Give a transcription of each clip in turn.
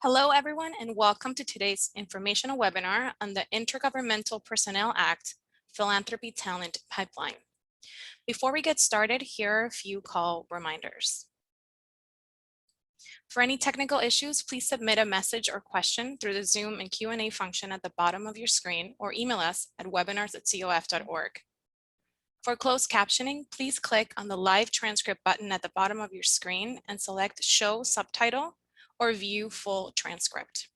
Hello, everyone, and welcome to today's informational webinar on the Intergovernmental Personnel Act Philanthropy Talent Pipeline. Before we get started, here are a few call reminders. For any technical issues, please submit a message or question through the Zoom and Q&A function at the bottom of your screen or email us at webinars@cof.org. For closed captioning, please click on the live transcript button at the bottom of your screen and select Show Subtitle or View Full Transcript.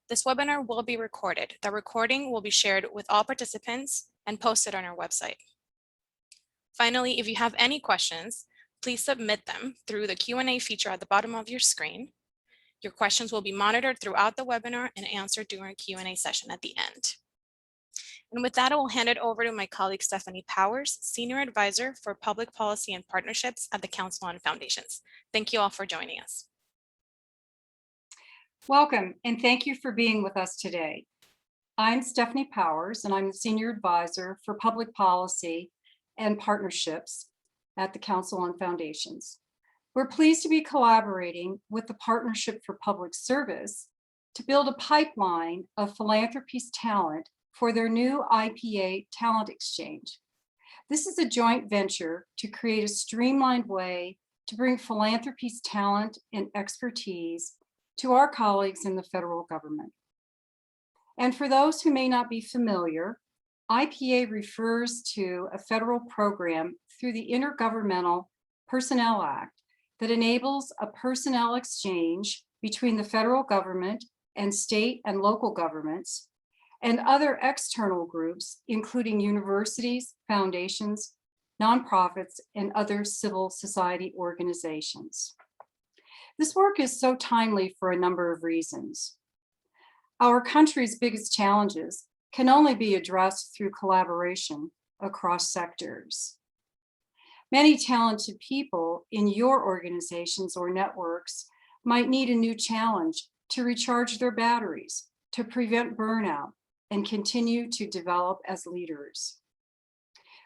This webinar will be recorded. The recording will be shared with all participants and posted on our website. Finally, if you have any questions, please submit them through the Q&A feature at the bottom of your screen. Your questions will be monitored throughout the webinar and answered during a Q&A session at the end. And with that, I will hand it over to my colleague, Stephanie Powers, Senior Advisor for Public Policy and Partnerships at the Council on Foundations. Thank you all for joining us. Welcome, and thank you for being with us today. I'm Stephanie Powers, and I'm the Senior Advisor for Public Policy and Partnerships at the Council on Foundations. We're pleased to be collaborating with the Partnership for Public Service to build a pipeline of philanthropy's talent for their new IPA Talent Exchange. This is a joint venture to create a streamlined way to bring philanthropy's talent and expertise to our colleagues in the federal government. And for those who may not be familiar, IPA refers to a federal program through the Intergovernmental Personnel Act that enables a personnel exchange between the federal government and state and local governments and other external groups, including universities, foundations, nonprofits, and other civil society organizations. This work is so timely for a number of reasons. Our country's biggest challenges can only be addressed through collaboration across sectors. Many talented people in your organizations or networks might need a new challenge to recharge their batteries, to prevent burnout, and continue to develop as leaders.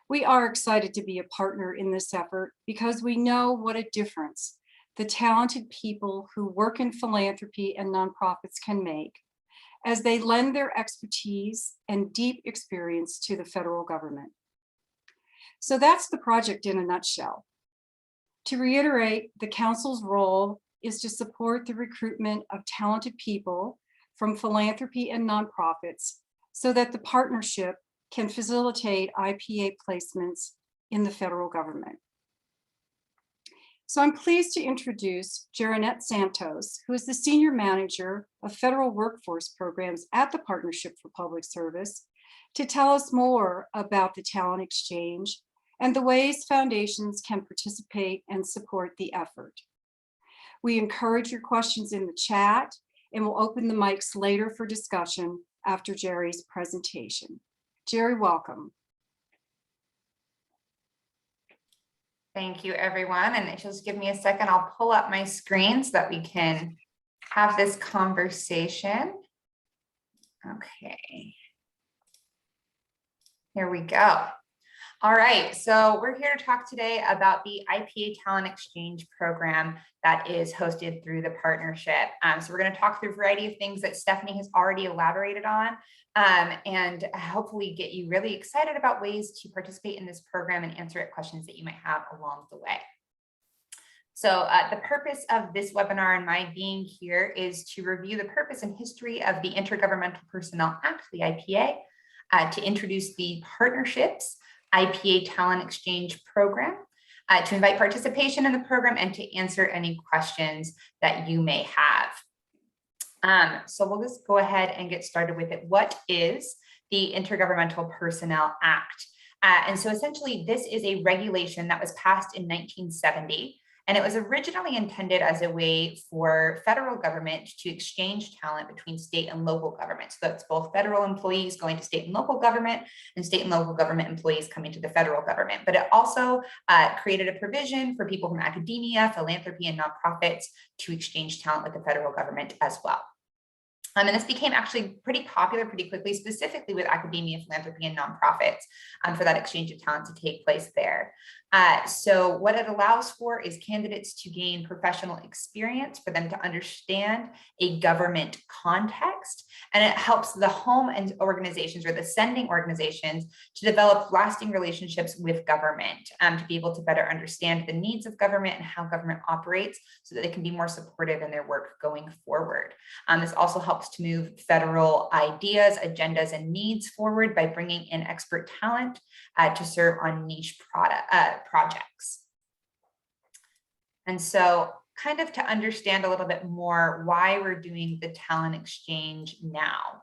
We are excited to be a partner in this effort because we know what a difference the talented people who work in philanthropy and nonprofits can make as they lend their expertise and deep experience to the federal government. So that's the project in a nutshell. To reiterate, the Council's role is to support the recruitment of talented people from philanthropy and nonprofits so that the partnership can facilitate IPA placements in the federal government. So I'm pleased to introduce Jarinete Santos, who is the Senior Manager of Federal Workforce Programs at the Partnership for Public Service, to tell us more about the Talent Exchange and the ways foundations can participate and support the effort. We encourage your questions in the chat, and we'll open the mics later for discussion after Jerry's presentation. Jerry, welcome. Thank you, everyone. And just give me a second. I'll pull up my screen so that we can have this conversation. Okay. Here we go. All right, so we're here to talk today about the IPA Talent Exchange program that is hosted through the partnership. So we're going to talk through a variety of things that Stephanie has already elaborated on, and hopefully get you really excited about ways to participate in this program and answer questions that you might have along the way. So the purpose of this webinar and my being here is to review the purpose and history of the Intergovernmental Personnel Act, the IPA, to introduce the partnerships IPA Talent Exchange program, to invite participation in the program, and to answer any questions that you may have. So we'll just go ahead and get started with it. What is the Intergovernmental Personnel Act? And so essentially, this is a regulation that was passed in 1970. And it was originally intended as a way for federal government to exchange talent between state and local government. So that's both federal employees going to state and local government and state and local government employees coming to the federal government. But it also created a provision for people from academia, philanthropy, and nonprofits to exchange talent with the federal government as well. And this became actually pretty popular pretty quickly, specifically with academia, philanthropy, and nonprofits for that exchange of talent to take place there. So what it allows for is candidates to gain professional experience, for them to understand a government context, and it helps the home and organizations, or the sending organizations, to develop lasting relationships with government, to be able to better understand the needs of government and how government operates, so that they can be more supportive in their work going forward. This also helps to move federal ideas, agendas, and needs forward by bringing in expert talent to serve on niche projects. And so, kind of to understand a little bit more why we're doing the talent exchange now.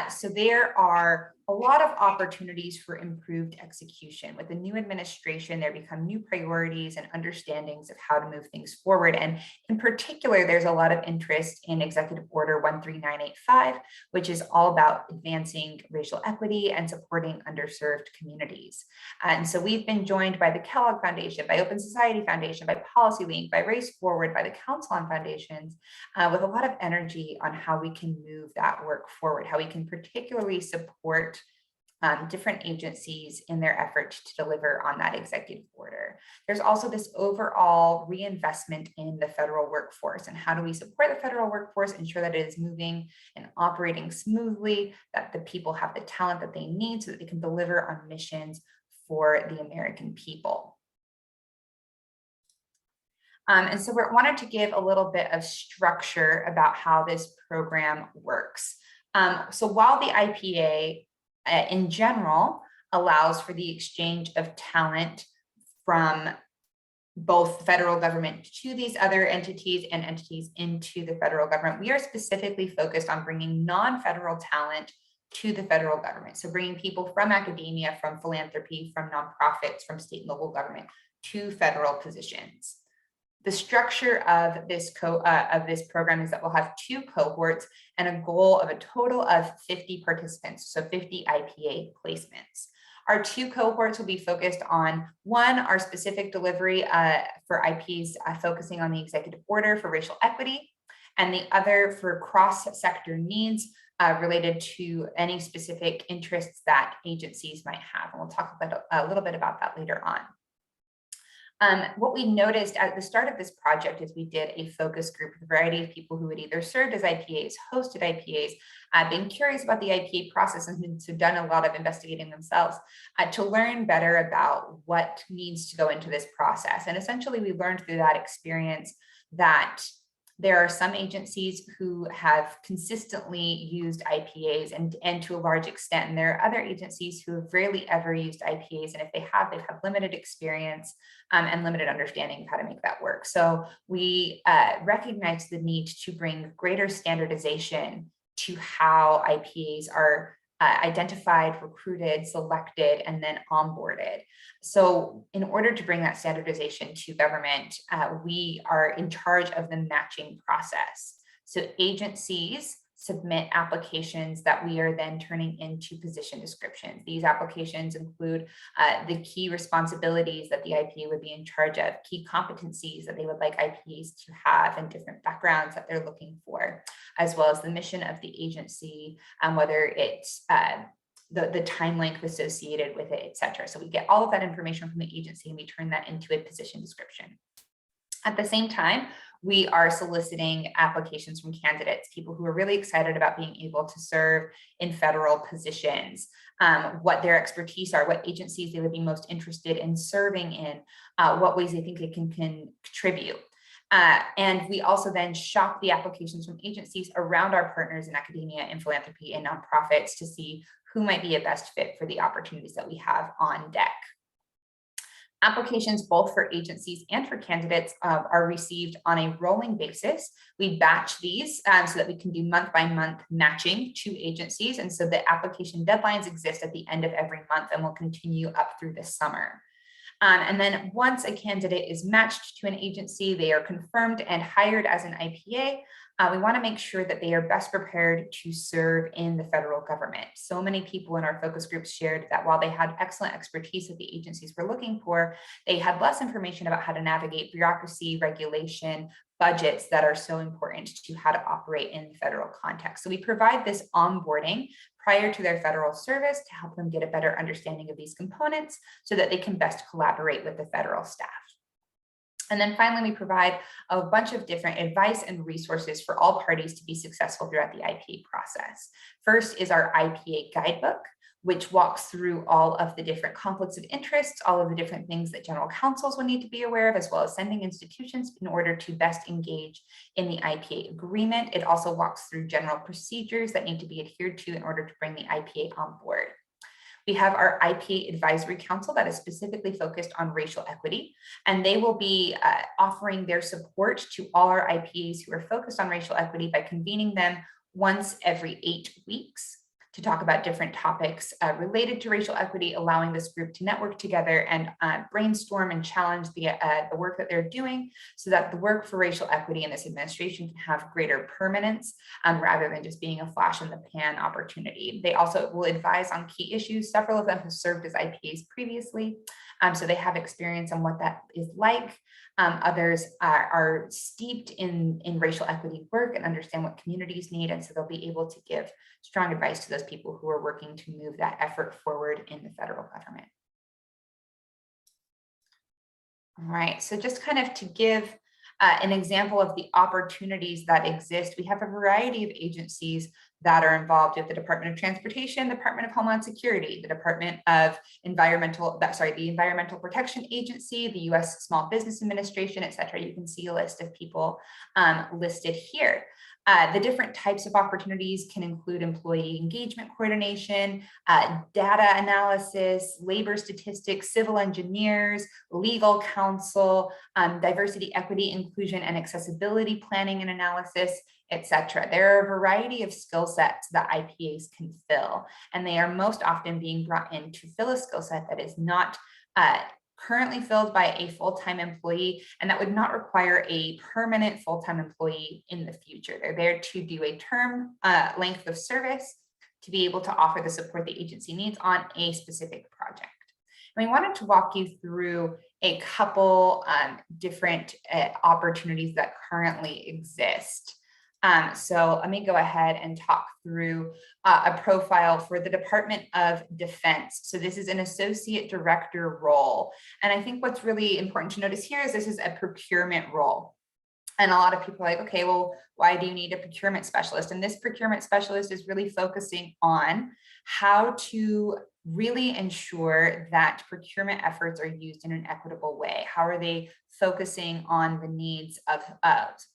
So there are a lot of opportunities for improved execution. With the new administration, there become new priorities and understandings of how to move things forward. And in particular, there's a lot of interest in Executive Order 13985, which is all about advancing racial equity and supporting underserved communities. And so we've been joined by the Kellogg Foundation, by Open Society Foundation, by Policy Link, by Race Forward, by the Council on Foundations, with a lot of energy on how we can move that work forward, how we can particularly support different agencies in their effort to deliver on that executive order. There's also this overall reinvestment in the federal workforce, and how do we support the federal workforce, ensure that it is moving and operating smoothly, that the people have the talent that they need so that they can deliver on missions for the American people. And so we wanted to give a little bit of structure about how this program works. So while the IPA in general allows for the exchange of talent from both the federal government to these other entities and entities into the federal government, we are specifically focused on bringing non-federal talent to the federal government. So bringing people from academia, from philanthropy, from nonprofits, from state and local government to federal positions. The structure of this program is that we'll have 2 cohorts and a goal of a total of 50 participants, so 50 IPA placements. Our 2 cohorts will be focused on, one, our specific delivery for IPs focusing on the executive order for racial equity, and the other for cross-sector needs related to any specific interests that agencies might have. And we'll talk a little bit about that later on. What we noticed at the start of this project is we did a focus group with a variety of people who had either served as IPAs, hosted IPAs, been curious about the IPA process, and so done a lot of investigating themselves to learn better about what needs to go into this process. And essentially, we learned through that experience that there are some agencies who have consistently used IPAs and to a large extent, and there are other agencies who have rarely ever used IPAs, and if they have, they've had limited experience and limited understanding of how to make that work. So we recognize the need to bring greater standardization to how IPAs are identified, recruited, selected, and then onboarded. So in order to bring that standardization to government, we are in charge of the matching process. So agencies submit applications that we are then turning into position descriptions. These applications include the key responsibilities that the IPA would be in charge of, key competencies that they would like IPAs to have, and different backgrounds that they're looking for, as well as the mission of the agency, whether it's the time length associated with it, et cetera. So we get all of that information from the agency and we turn that into a position description. At the same time, we are soliciting applications from candidates, people who are really excited about being able to serve in federal positions, what their expertise are, what agencies they would be most interested in serving in, what ways they think they can contribute. And we also then shop the applications from agencies around our partners in academia and philanthropy and nonprofits to see who might be a best fit for the opportunities that we have on deck. Applications both for agencies and for candidates are received on a rolling basis. We batch these so that we can do month-by-month matching to agencies. And so the application deadlines exist at the end of every month and will continue up through the summer. And then once a candidate is matched to an agency, they are confirmed and hired as an IPA. We want to make sure that they are best prepared to serve in the federal government. So many people in our focus groups shared that while they had excellent expertise that the agencies were looking for, they had less information about how to navigate bureaucracy, regulation, budgets that are so important to how to operate in the federal context. So we provide this onboarding prior to their federal service to help them get a better understanding of these components so that they can best collaborate with the federal staff. And then finally, we provide a bunch of different advice and resources for all parties to be successful throughout the IPA process. First is our IPA guidebook, which walks through all of the different conflicts of interest, all of the different things that general counsels will need to be aware of, as well as sending institutions in order to best engage in the IPA agreement. It also walks through general procedures that need to be adhered to in order to bring the IPA on board. We have our IPA Advisory Council that is specifically focused on racial equity, and they will be offering their support to all our IPAs who are focused on racial equity by convening them once every 8 weeks to talk about different topics related to racial equity, allowing this group to network together and brainstorm and challenge the work that they're doing so that the work for racial equity in this administration can have greater permanence rather than just being a flash in the pan opportunity. They also will advise on key issues. Several of them have served as IPAs previously, so they have experience on what that is like. Others are steeped in racial equity work and understand what communities need, and so they'll be able to give strong advice to those people who are working to move that effort forward in the federal government. All right, so just kind of to give an example of the opportunities that exist, we have a variety of agencies that are involved with the Department of Transportation, the Department of Homeland Security, the Department of the Environmental Protection Agency, the U.S. Small Business Administration, et cetera. You can see a list of people listed here. The different types of opportunities can include employee engagement coordination, data analysis, labor statistics, civil engineers, legal counsel, diversity, equity, inclusion, and accessibility planning and analysis, etc. There are a variety of skill sets that IPAs can fill, and they are most often being brought in to fill a skill set that is not currently filled by a full-time employee, and that would not require a permanent full-time employee in the future. They're there to do a term length of service to be able to offer the support the agency needs on a specific project. And we wanted to walk you through a couple different opportunities that currently exist. So let me go ahead and talk through a profile for the Department of Defense. So this is an associate director role. And I think what's really important to notice here is this is a procurement role. And a lot of people are like, okay, well, why do you need a procurement specialist? And this procurement specialist is really focusing on how to really ensure that procurement efforts are used in an equitable way. How are they focusing on the needs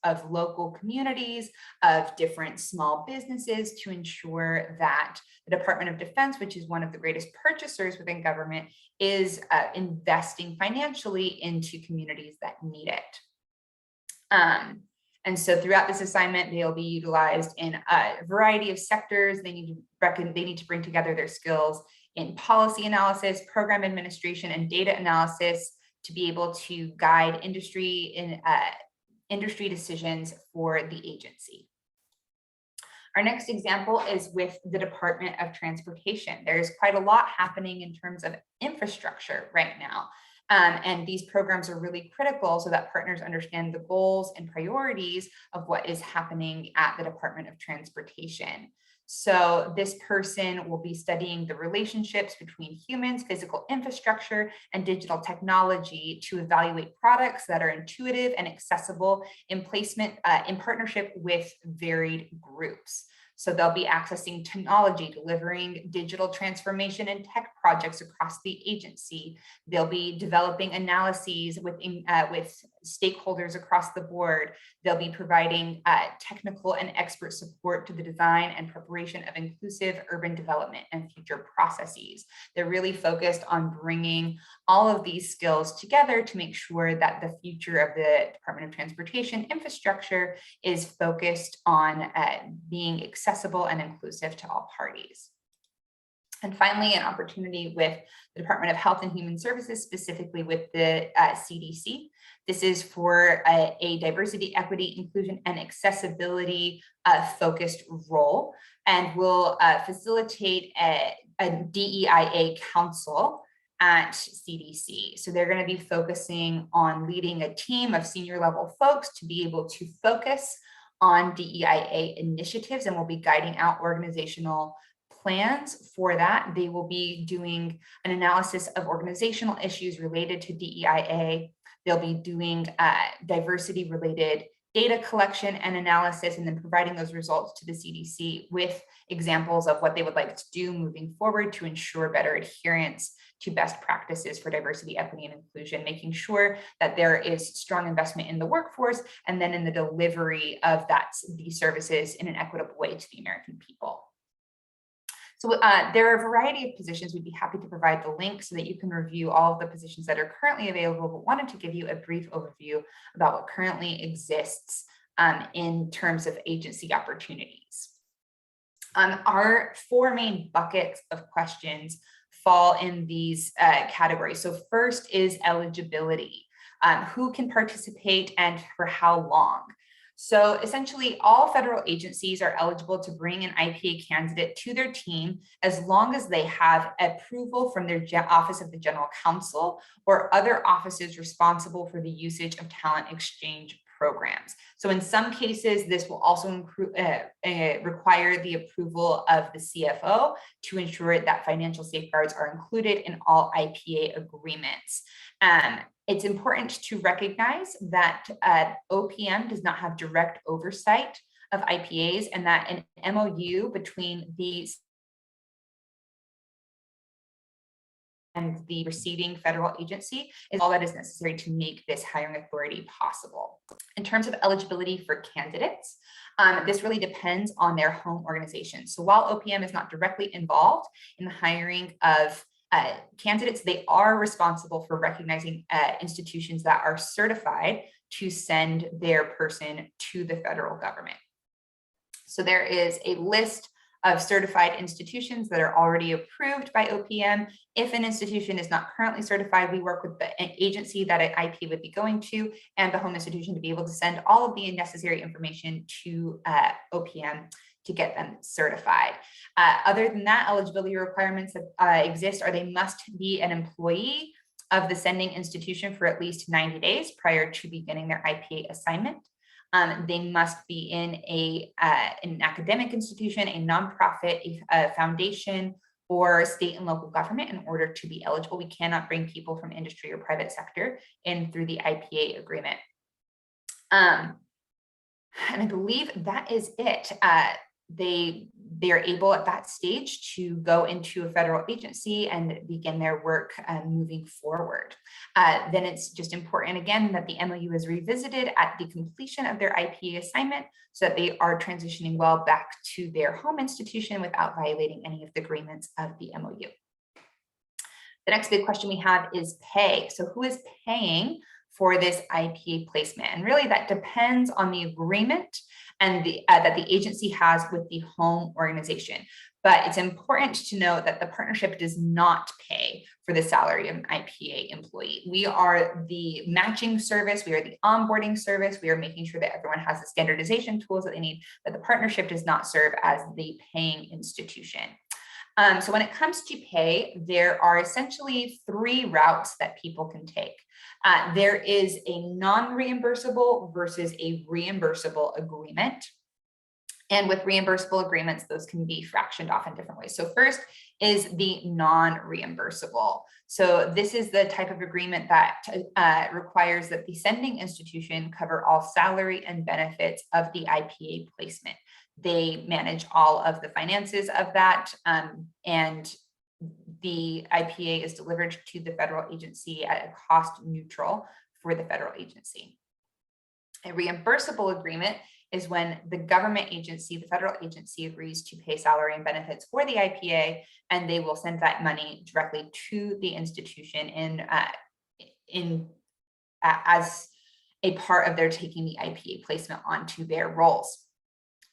of local communities, of different small businesses, to ensure that the Department of Defense, which is one of the greatest purchasers within government, is investing financially into communities that need it. And so throughout this assignment, they'll be utilized in a variety of sectors. They need to bring together their skills in policy analysis, program administration, and data analysis to be able to guide industry decisions for the agency. Our next example is with the Department of Transportation. There's quite a lot happening in terms of infrastructure right now. And these programs are really critical so that partners understand the goals and priorities of what is happening at the Department of Transportation. So this person will be studying the relationships between humans, physical infrastructure, and digital technology to evaluate products that are intuitive and accessible in placement in partnership with varied groups. So they'll be accessing technology, delivering digital transformation and tech projects across the agency. They'll be developing analyses with stakeholders across the board. They'll be providing technical and expert support to the design and preparation of inclusive urban development and future processes. They're really focused on bringing all of these skills together to make sure that the future of the Department of Transportation infrastructure is focused on being accessible and inclusive to all parties. And finally, an opportunity with the Department of Health and Human Services, specifically with the CDC. This is for a diversity, equity, inclusion, and accessibility focused role, and will facilitate a DEIA council at CDC. So they're going to be focusing on leading a team of senior level folks to be able to focus on DEIA initiatives, and will be guiding out organizational plans for that. They will be doing an analysis of organizational issues related to DEIA. They'll be doing diversity related data collection and analysis, and then providing those results to the CDC with examples of what they would like to do moving forward to ensure better adherence to best practices for diversity, equity, and inclusion, making sure that there is strong investment in the workforce and then in the delivery of these services in an equitable way to the American people. So there are a variety of positions. We'd be happy to provide the link so that you can review all of the positions that are currently available, but wanted to give you a brief overview about what currently exists in terms of agency opportunities. Our four main buckets of questions fall in these categories. So first is eligibility. Who can participate and for how long? So essentially, all federal agencies are eligible to bring an IPA candidate to their team as long as they have approval from their Office of the General Counsel or other offices responsible for the usage of talent exchange programs. So in some cases, this will also require the approval of the CFO to ensure that financial safeguards are included in all IPA agreements. It's important to recognize that OPM does not have direct oversight of IPAs, and that an MOU between these and the receiving federal agency is all that is necessary to make this hiring authority possible. In terms of eligibility for candidates, this really depends on their home organization. So while OPM is not directly involved in the hiring of candidates, they are responsible for recognizing institutions that are certified to send their person to the federal government. So there is a list of certified institutions that are already approved by OPM. If an institution is not currently certified, we work with the agency that an IP would be going to and the home institution to be able to send all of the necessary information to OPM to get them certified. Other than that, eligibility requirements that exist are they must be an employee of the sending institution for at least 90 days prior to beginning their IPA assignment. They must be in an academic institution, a nonprofit, a foundation, or state and local government in order to be eligible. We cannot bring people from industry or private sector in through the IPA agreement. And I believe that is it. They are able at that stage to go into a federal agency and begin their work moving forward. Then it's just important again that the MOU is revisited at the completion of their IPA assignment so that they are transitioning well back to their home institution without violating any of the agreements of the MOU. The next big question we have is pay. So who is paying for this IPA placement? And really that depends on the agreement and that the agency has with the home organization. But it's important to note that the partnership does not pay for the salary of an IPA employee. We are the matching service, we are the onboarding service, we are making sure that everyone has the standardization tools that they need, but the partnership does not serve as the paying institution. So when it comes to pay, there are essentially three routes that people can take. There is a non-reimbursable versus a reimbursable agreement. And with reimbursable agreements, those can be fractioned off in different ways. So first is the non-reimbursable. So this is the type of agreement that requires that the sending institution cover all salary and benefits of the IPA placement. They manage all of the finances of that, and the IPA is delivered to the federal agency at a cost neutral for the federal agency. A reimbursable agreement is when the government agency, the federal agency, agrees to pay salary and benefits for the IPA, and they will send that money directly to the institution as a part of their taking the IPA placement onto their roles.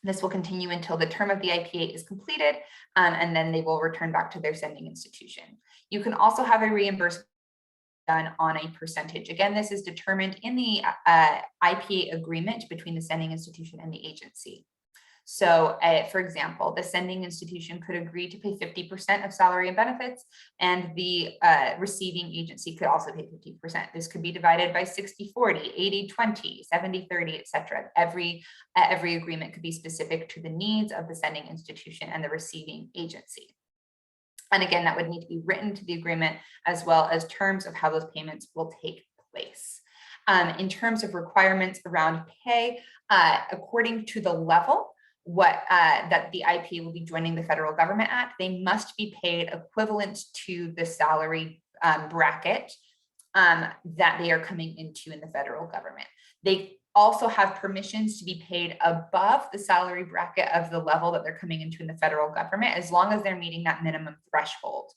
This will continue until the term of the IPA is completed, and then they will return back to their sending institution. You can also have a reimbursement done on a percentage. Again, this is determined in the IPA agreement between the sending institution and the agency. So for example, the sending institution could agree to pay 50% of salary and benefits, and the receiving agency could also pay 50%. This could be divided by 60-40, 80-20, 70-30, etc. Every agreement could be specific to the needs of the sending institution and the receiving agency. And again, that would need to be written to the agreement, as well as terms of how those payments will take place. In terms of requirements around pay, according to the level that the IPA will be joining the federal government at, they must be paid equivalent to the salary bracket that they are coming into in the federal government. They also have permissions to be paid above the salary bracket of the level that they're coming into in the federal government, as long as they're meeting that minimum threshold.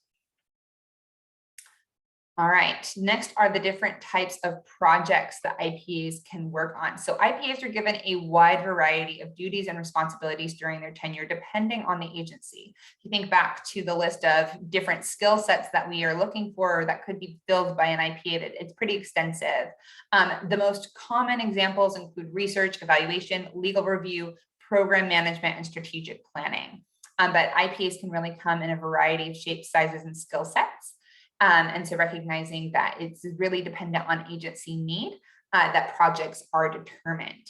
All right, next are the different types of projects that IPAs can work on. So IPAs are given a wide variety of duties and responsibilities during their tenure, depending on the agency. If you think back to the list of different skill sets that we are looking for that could be filled by an IPA, that it's pretty extensive. The most common examples include research, evaluation, legal review, program management, and strategic planning. But IPAs can really come in a variety of shapes, sizes, and skill sets. And so recognizing that it's really dependent on agency need, that projects are determined.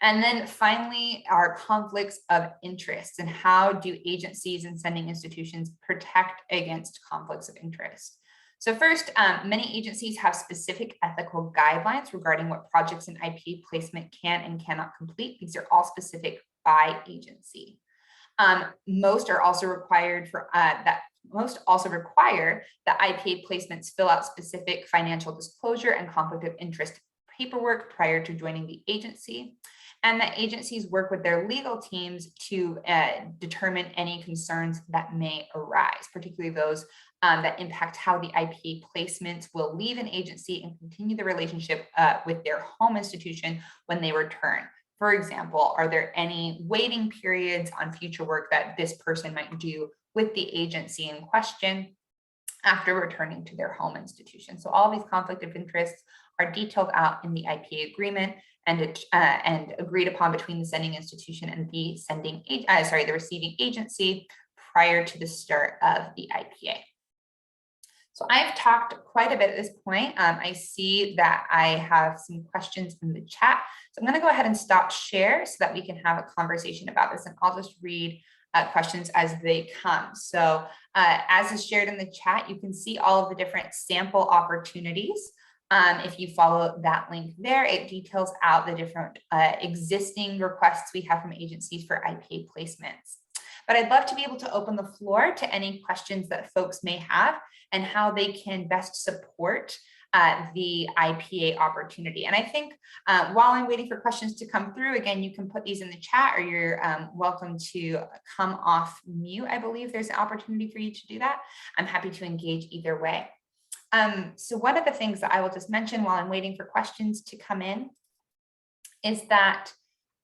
And then finally, our conflicts of interest, and how do agencies and sending institutions protect against conflicts of interest? So first, many agencies have specific ethical guidelines regarding what projects an IPA placement can and cannot complete. These are all specific by agency. Most also require that IPA placements fill out specific financial disclosure and conflict of interest paperwork prior to joining the agency, and that agencies work with their legal teams to determine any concerns that may arise, particularly those that impact how the IPA placements will leave an agency and continue the relationship with their home institution when they return. For example, are there any waiting periods on future work that this person might do with the agency in question after returning to their home institution? So all these conflict of interests are detailed out in the IPA agreement and agreed upon between the sending institution and the the receiving agency prior to the start of the IPA. So I've talked quite a bit at this point. I see that I have some questions in the chat. So I'm going to go ahead and stop share so that we can have a conversation about this, and I'll just read questions as they come. So as is shared in the chat, you can see all of the different sample opportunities. If you follow that link there, it details out the different existing requests we have from agencies for IPA placements. But I'd love to be able to open the floor to any questions that folks may have and how they can best support the IPA opportunity. And I think while I'm waiting for questions to come through, again, you can put these in the chat, or you're welcome to come off mute. I believe there's an opportunity for you to do that. I'm happy to engage either way. So one of the things that I will just mention while I'm waiting for questions to come in is that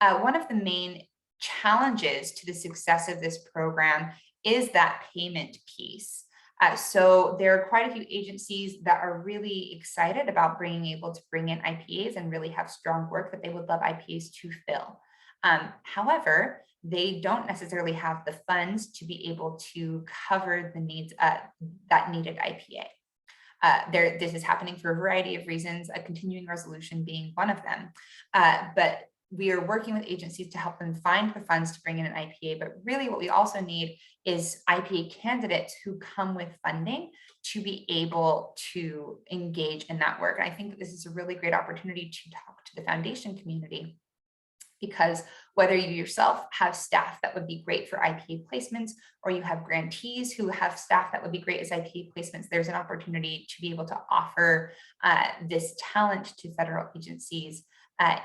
one of the main challenges to the success of this program is that payment piece. So there are quite a few agencies that are really excited about being able to bring in IPAs and really have strong work that they would love IPAs to fill. However, they don't necessarily have the funds to be able to cover the needs that needed IPA. This is happening for a variety of reasons, a continuing resolution being one of them. But we are working with agencies to help them find the funds to bring in an IPA, but really what we also need is IPA candidates who come with funding to be able to engage in that work. And I think that this is a really great opportunity to talk to the foundation community, because whether you yourself have staff that would be great for IPA placements, or you have grantees who have staff that would be great as IPA placements, there's an opportunity to be able to offer this talent to federal agencies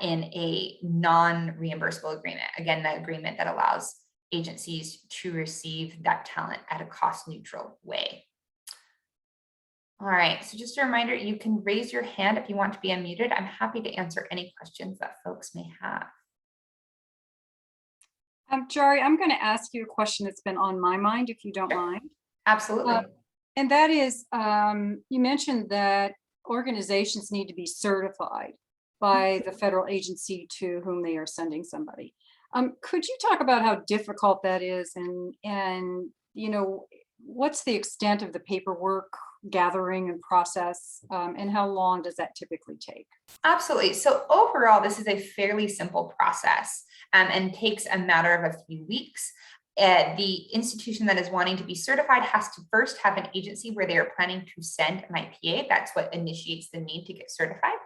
in a non-reimbursable agreement. Again, the agreement that allows agencies to receive that talent at a cost-neutral way. All right, so just a reminder, you can raise your hand if you want to be unmuted. I'm happy to answer any questions that folks may have. Jari, I'm going to ask you a question that's been on my mind, if you don't mind. Absolutely. And that is, you mentioned that organizations need to be certified. by the federal agency to whom they are sending somebody. Could you talk about how difficult that is, and what's the extent of the paperwork gathering and process, and how long does that typically take? Absolutely. So overall, this is a fairly simple process, and takes a matter of a few weeks. The institution that is wanting to be certified has to first have an agency where they are planning to send an IPA. That's what initiates the need to get certified.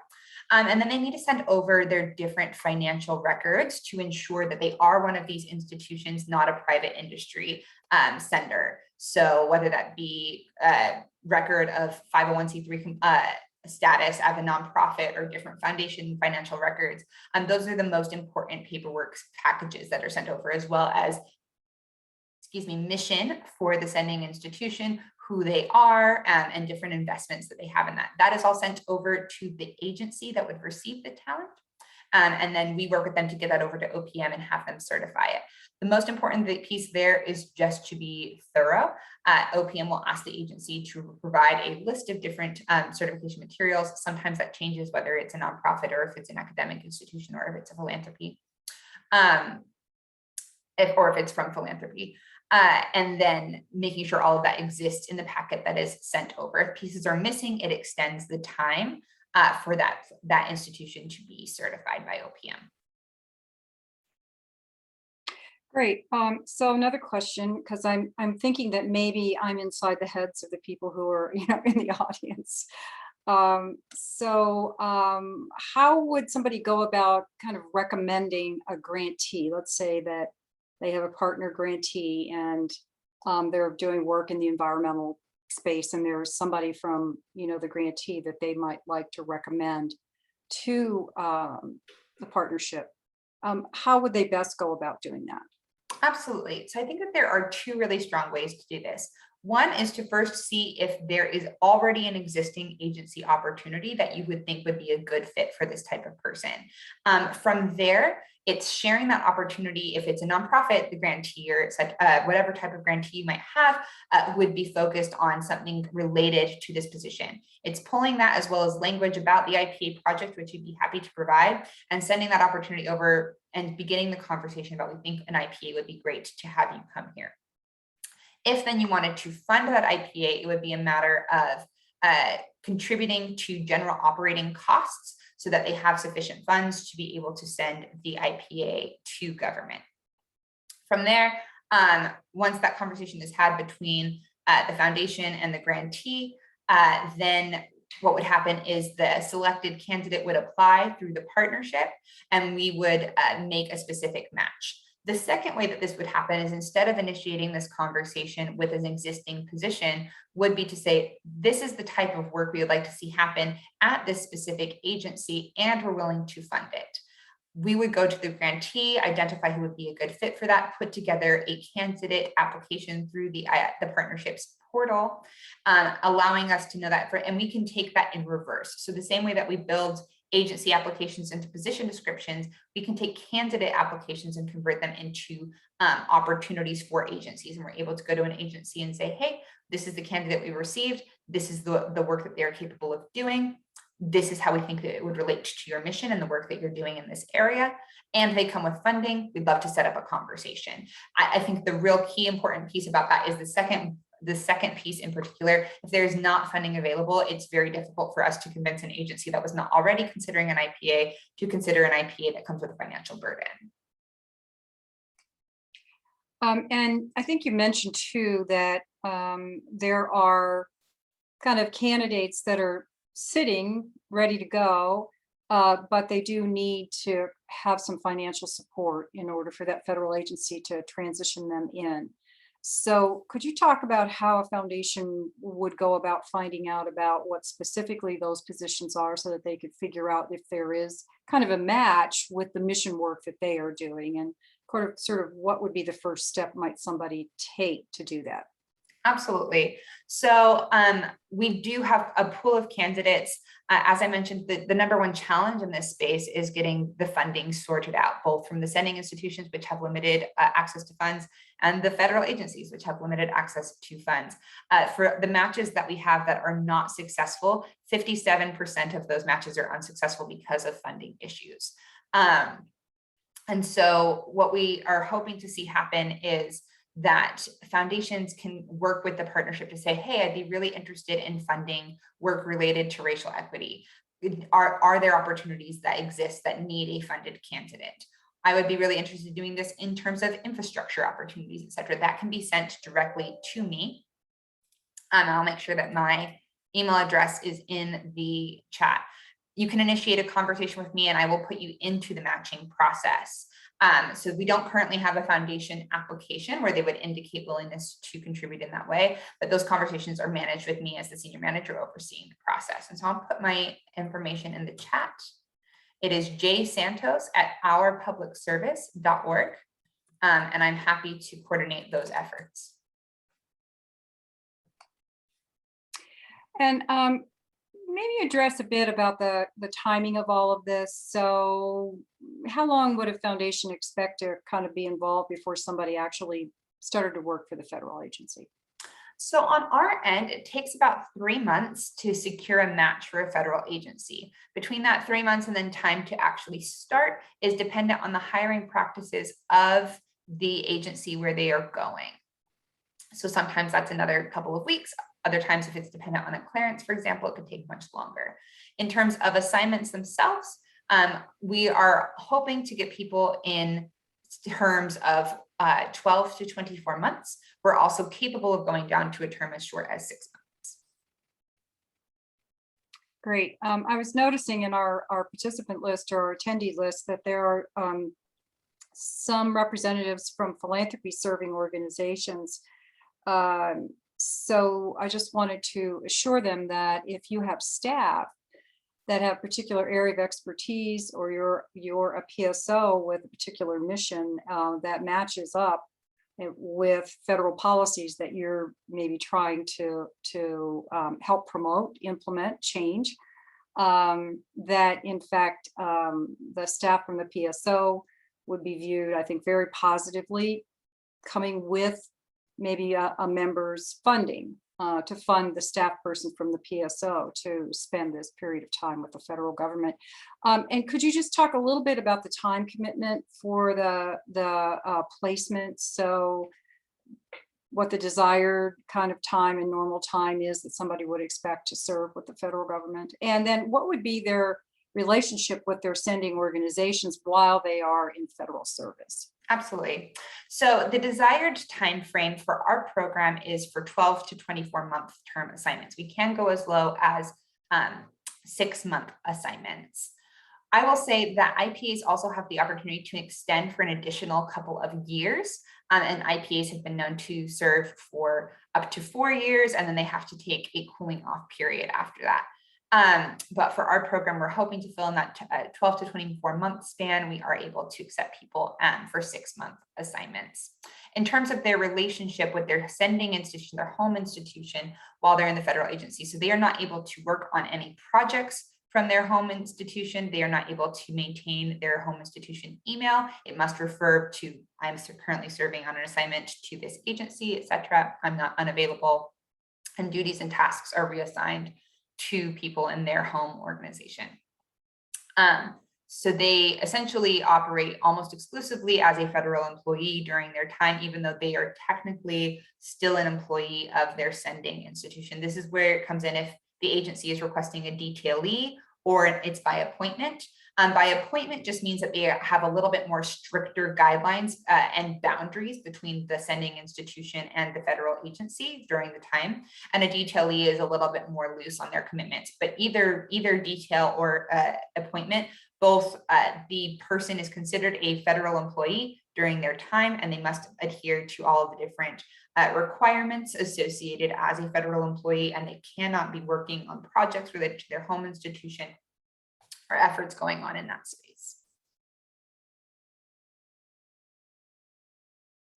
And then they need to send over their different financial records to ensure that they are one of these institutions, not a private industry sender. So whether that be a record of 501c3 status as a nonprofit or different foundation financial records, those are the most important paperwork packages that are sent over, as well as mission for the sending institution, who they are, and different investments that they have in that. That is all sent over to the agency that would receive the talent. And then we work with them to get that over to OPM and have them certify it. The most important piece there is just to be thorough. OPM will ask the agency to provide a list of different certification materials. Sometimes that changes whether it's a nonprofit or if it's an academic institution or if it's a philanthropy, or if it's from philanthropy. And then making sure all of that exists in the packet that is sent over. If pieces are missing, it extends the time for that institution to be certified by OPM. Great. So another question, because I'm thinking that maybe I'm inside the heads of the people who are in the audience. How would somebody go about kind of recommending a grantee? Let's say that they have a partner grantee and they're doing work in the environmental space, and there's somebody from the grantee that they might like to recommend to the partnership. How would they best go about doing that? Absolutely. So I think that there are two really strong ways to do this. One is to first see if there is already an existing agency opportunity that you would think would be a good fit for this type of person. From there, it's sharing that opportunity. If it's a nonprofit, the grantee, or it's like whatever type of grantee you might have would be focused on something related to this position. It's pulling that as well as language about the IPA project, which you'd be happy to provide, and sending that opportunity over and beginning the conversation about, we think an IPA would be great to have you come here. If then you wanted to fund that IPA, it would be a matter of contributing to general operating costs so that they have sufficient funds to be able to send the IPA to government. From there, once that conversation is had between the foundation and the grantee, then what would happen is the selected candidate would apply through the partnership, and we would make a specific match. The second way that this would happen is, instead of initiating this conversation with an existing position, would be to say, this is the type of work we would like to see happen at this specific agency, and we're willing to fund it. We would go to the grantee, identify who would be a good fit for that, put together a candidate application through the partnerships portal, allowing us to know that, and we can take that in reverse. So the same way that we build agency applications into position descriptions, we can take candidate applications and convert them into opportunities for agencies. And we're able to go to an agency and say, hey, this is the candidate we received. This is the work that they're capable of doing. This is how we think that it would relate to your mission and the work that you're doing in this area. And they come with funding. We'd love to set up a conversation. I think the real key important piece about that is the second piece in particular. If there's not funding available, it's very difficult for us to convince an agency that was not already considering an IPA to consider an IPA that comes with a financial burden. And I think you mentioned too that there are kind of candidates that are sitting ready to go, but they do need to have some financial support in order for that federal agency to transition them in. So could you talk about how a foundation would go about finding out about what specifically those positions are, so that they could figure out if there is kind of a match with the mission work that they are doing, and sort of what would be the first step might somebody take to do that? Absolutely. So we do have a pool of candidates. As I mentioned, the number one challenge in this space is getting the funding sorted out, both from the sending institutions, which have limited access to funds, and the federal agencies, which have limited access to funds. For the matches that we have that are not successful, 57% of those matches are unsuccessful because of funding issues. And so what we are hoping to see happen is that foundations can work with the partnership to say, hey, I'd be really interested in funding work related to racial equity. Are there opportunities that exist that need a funded candidate? I would be really interested in doing this in terms of infrastructure opportunities, et cetera. That can be sent directly to me. And I'll make sure that my email address is in the chat. You can initiate a conversation with me and I will put you into the matching process. So we don't currently have a foundation application where they would indicate willingness to contribute in that way, but those conversations are managed with me as the senior manager overseeing the process. And so I'll put my information in the chat. It is jsantos@ourpublicservice.org. And I'm happy to coordinate those efforts. And maybe address a bit about the timing of all of this. So how long would a foundation expect to kind of be involved before somebody actually started to work for the federal agency? So on our end, it takes about 3 months to secure a match for a federal agency. Between that 3 months and then time to actually start is dependent on the hiring practices of the agency where they are going. So sometimes that's another couple of weeks. Other times, if it's dependent on a clearance, for example, it could take much longer. In terms of assignments themselves, we are hoping to get people in terms of 12 to 24 months. We're also capable of going down to a term as short as 6 months. Great. I was noticing in our participant list or our attendee list that there are some representatives from philanthropy serving organizations. So I just wanted to assure them that if you have staff that have particular area of expertise, or you're a PSO with a particular mission that matches up with federal policies that you're maybe trying to help promote, implement, change, that in fact the staff from the PSO would be viewed, I think, very positively, coming with maybe a member's funding to fund the staff person from the PSO to spend this period of time with the federal government. And could you just talk a little bit about the time commitment for the placement? So what the desired kind of time and normal time is that somebody would expect to serve with the federal government? And then what would be their relationship with their sending organizations while they are in federal service? Absolutely. So the desired time frame for our program is for 12 to 24 month term assignments. We can go as low as 6-month assignments. I will say that IPAs also have the opportunity to extend for an additional couple of years. And IPAs have been known to serve for up to 4 years, and then they have to take a cooling off period after that. But for our program, we're hoping to fill in that 12 to 24 month span. We are able to accept people for 6-month assignments. In terms of their relationship with their sending institution, their home institution, while they're in the federal agency. So they are not able to work on any projects from their home institution. They are not able to maintain their home institution email. It must refer to, I'm currently serving on an assignment to this agency, etc. I'm not unavailable, and duties and tasks are reassigned to people in their home organization. So they essentially operate almost exclusively as a federal employee during their time, even though they are technically still an employee of their sending institution. This is where it comes in if the agency is requesting a detailee or it's by appointment. By appointment just means that they have a little bit more stricter guidelines and boundaries between the sending institution and the federal agency during the time. And a detailee is a little bit more loose on their commitments, but either detail or appointment, both the person is considered a federal employee during their time, and they must adhere to all of the different requirements associated as a federal employee, and they cannot be working on projects related to their home institution or efforts going on in that space.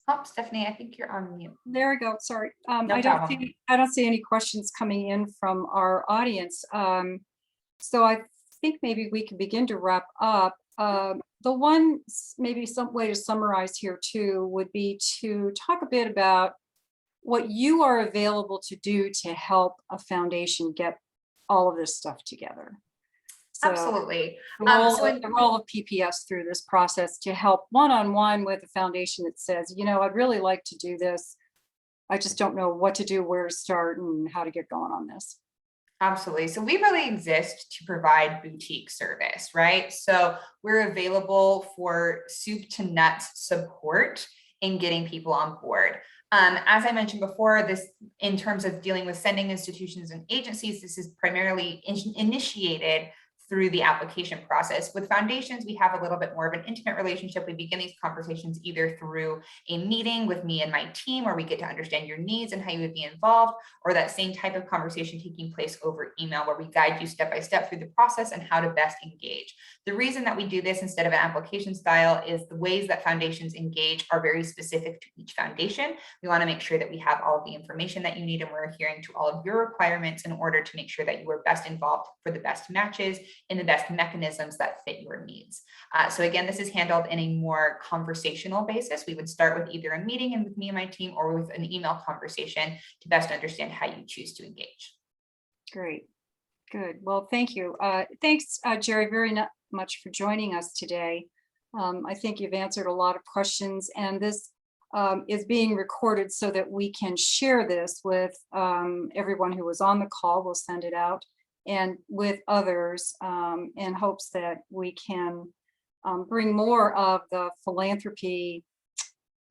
Oh, Stephanie, I think you're on mute. There we go. Sorry. No I problem. don't see any questions coming in from our audience. So I think maybe we can begin to wrap up. The one, maybe some way to summarize here too, would be to talk a bit about what you are available to do to help a foundation get all of this stuff together. So Absolutely. the role of PPS through this process to help one-on-one with a foundation that says, you know, I'd really like to do this. I just don't know what to do, where to start, and how to get going on this. Absolutely. So we really exist to provide boutique service, right? So we're available for soup to nuts support in getting people on board. As I mentioned before, this in terms of dealing with sending institutions and agencies, this is primarily initiated through the application process. With foundations, we have a little bit more of an intimate relationship. We begin these conversations either through a meeting with me and my team, where we get to understand your needs and how you would be involved, or that same type of conversation taking place over email, where we guide you step by step through the process and how to best engage. The reason that we do this instead of an application style is the ways that foundations engage are very specific to each foundation. We want to make sure that we have all of the information that you need, and we're adhering to all of your requirements in order to make sure that you are best involved for the best matches in the best mechanisms that fit your needs. So again, this is handled in a more conversational basis. We would start with either a meeting and with me and my team, or with an email conversation to best understand how you choose to engage. Great. Good. Well, thank you. Thanks, Jerry, very much for joining us today. I think you've answered a lot of questions, and this is being recorded so that we can share this with everyone who was on the call. We'll send it out, and with others, in hopes that we can bring more of the philanthropy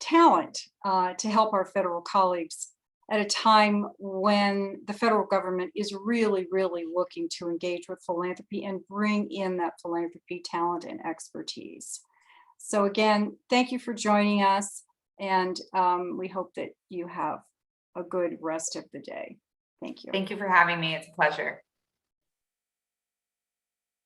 talent to help our federal colleagues at a time when the federal government is really, really looking to engage with philanthropy and bring in that philanthropy talent and expertise. So again, thank you for joining us, and we hope that you have a good rest of the day. Thank you. Thank you for having me. It's a pleasure.